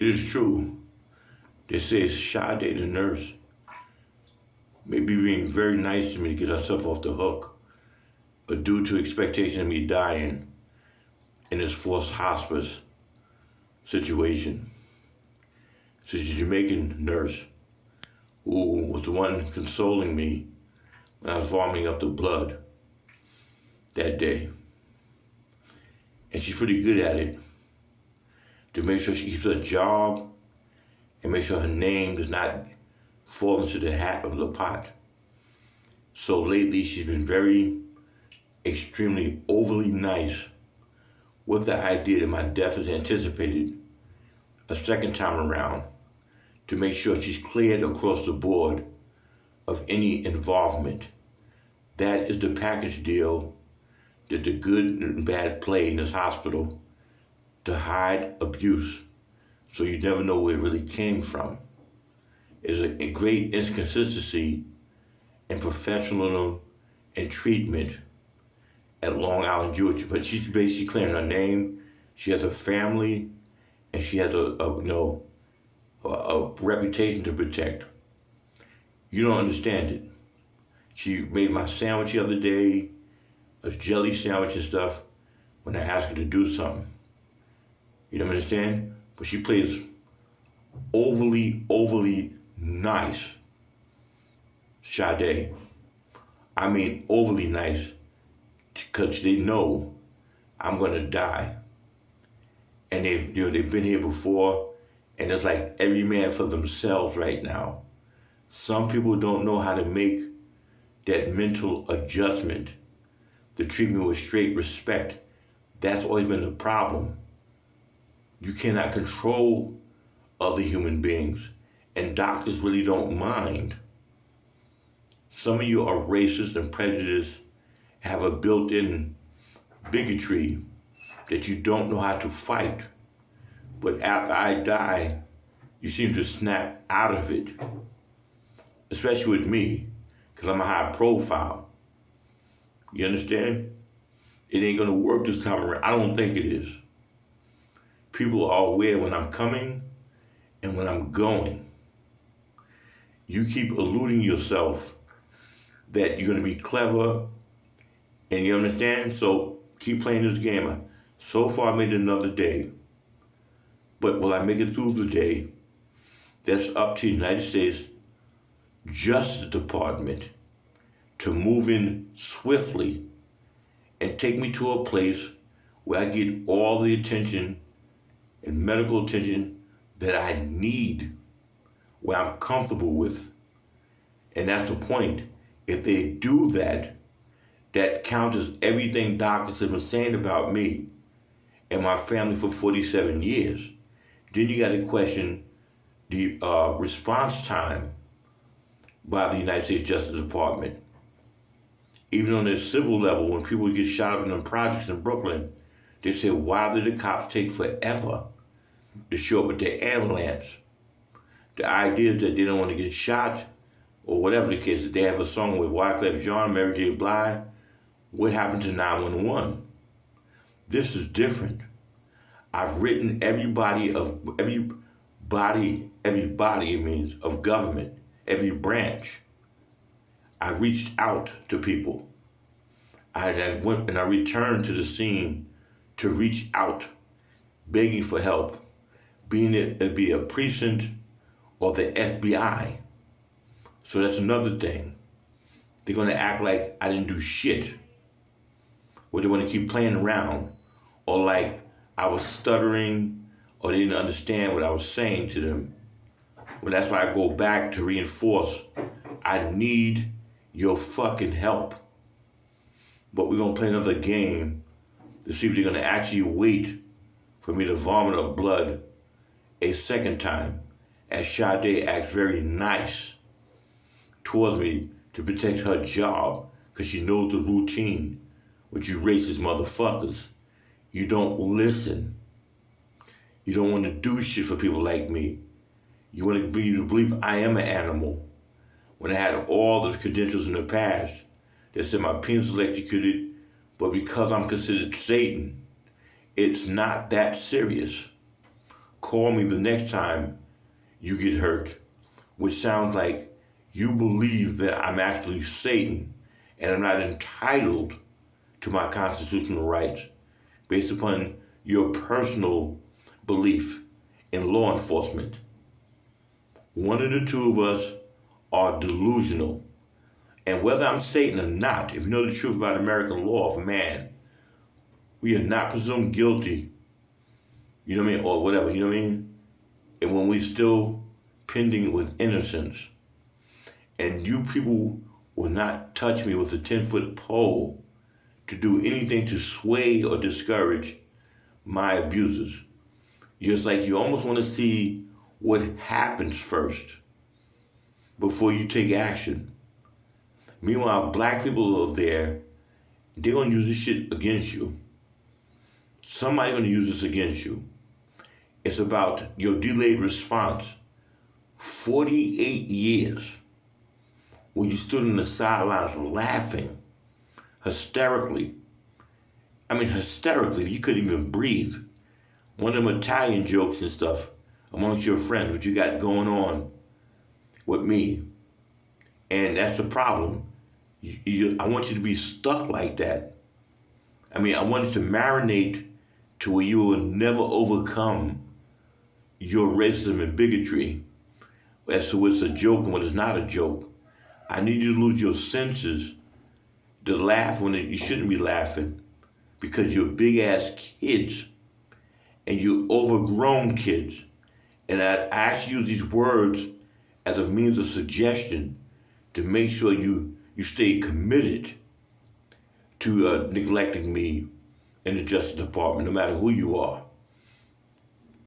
It is true. They say Sade, the nurse, may be being very nice to me to get herself off the hook, but due to expectation of me dying in this forced hospice situation. She's a Jamaican nurse who was the one consoling me when I was vomiting up the blood that day. And she's pretty good at it to make sure she keeps her job and make sure her name does not fall into the hat of the pot. So lately she's been very, extremely overly nice with the idea that my death is anticipated a second time around to make sure she's cleared across the board of any involvement. That is the package deal that the good and bad play in this hospital to hide abuse so you never know where it really came from. Is a great inconsistency in professionalism and treatment at Long Island, Georgia. But she's basically clearing her name. She has a family, and she has a reputation to protect. You don't understand it. She made my sandwich the other day, a jelly sandwich and stuff, when I asked her to do something. You don't understand? But she plays overly nice. Sade. I mean overly nice, because they know I'm gonna die. And they've been here before, and it's like every man for themselves right now. Some people don't know how to make that mental adjustment to treat me with straight respect. That's always been the problem. You cannot control other human beings, and doctors really don't mind. Some of you are racist and prejudiced, have a built-in bigotry that you don't know how to fight. But after I die, you seem to snap out of it, especially with me, because I'm a high profile. You understand? It ain't gonna work this time around. I don't think it is. People are aware when I'm coming and when I'm going. You keep eluding yourself that you're gonna be clever, and you understand? So keep playing this game. So far I made it another day. But will I make it through the day? That's up to the United States Justice Department to move in swiftly and take me to a place where I get all the attention and medical attention that I need, where I'm comfortable with. And that's the point. If they do that, that counters everything doctors have been saying about me and my family for 47 years. Then you got to question the response time by the United States Justice Department. Even on the civil level, when people get shot up in the projects in Brooklyn, they say, why did the cops take forever to show up with their ambulance? The idea is that they don't want to get shot, or whatever the case is. They have a song with Wyclef Jean, Mary J. Blige, what happened to 911? This is different. I've written everybody it means, of government, every branch. I reached out to people. I went and I returned to the scene to reach out, begging for help, be a precinct or the FBI. So that's another thing. They're gonna act like I didn't do shit. Or they wanna keep playing around, or like I was stuttering, or they didn't understand what I was saying to them. Well, that's why I go back to reinforce, I need your fucking help. But we're gonna play another game to see if they're gonna actually wait for me to vomit up blood a second time, as Sade acts very nice towards me to protect her job, because she knows the routine with you racist motherfuckers. You don't listen. You don't want to do shit for people like me. You want to believe I am an animal, when I had all those credentials in the past that said my penis was electrocuted, but because I'm considered Satan, it's not that serious. call me the next time you get hurt, which sounds like you believe that I'm actually Satan and I'm not entitled to my constitutional rights based upon your personal belief in law enforcement. One of the two of us are delusional. And whether I'm Satan or not, if you know the truth about American law of man, we are not presumed guilty, you know what I mean, or whatever, you know what I mean? And when we're still pending with innocence, and you people will not touch me with a 10-foot pole to do anything to sway or discourage my abusers. Just like you almost want to see what happens first before you take action. Meanwhile, black people are there, they're going to use this shit against you. Somebody's going to use this against you. It's about your delayed response. 48 years when you stood on the sidelines laughing hysterically. I mean, hysterically, you couldn't even breathe. One of them Italian jokes and stuff amongst your friends, what you got going on with me. And that's the problem. I want you to be stuck like that. I mean, I want you to marinate to where you will never overcome your racism and bigotry as to what's a joke and what is not a joke. I need you to lose your senses to laugh when you shouldn't be laughing because you're big ass kids and you're overgrown kids. And I ask you these words as a means of suggestion to make sure you stay committed to neglecting me in the Justice Department, no matter who you are.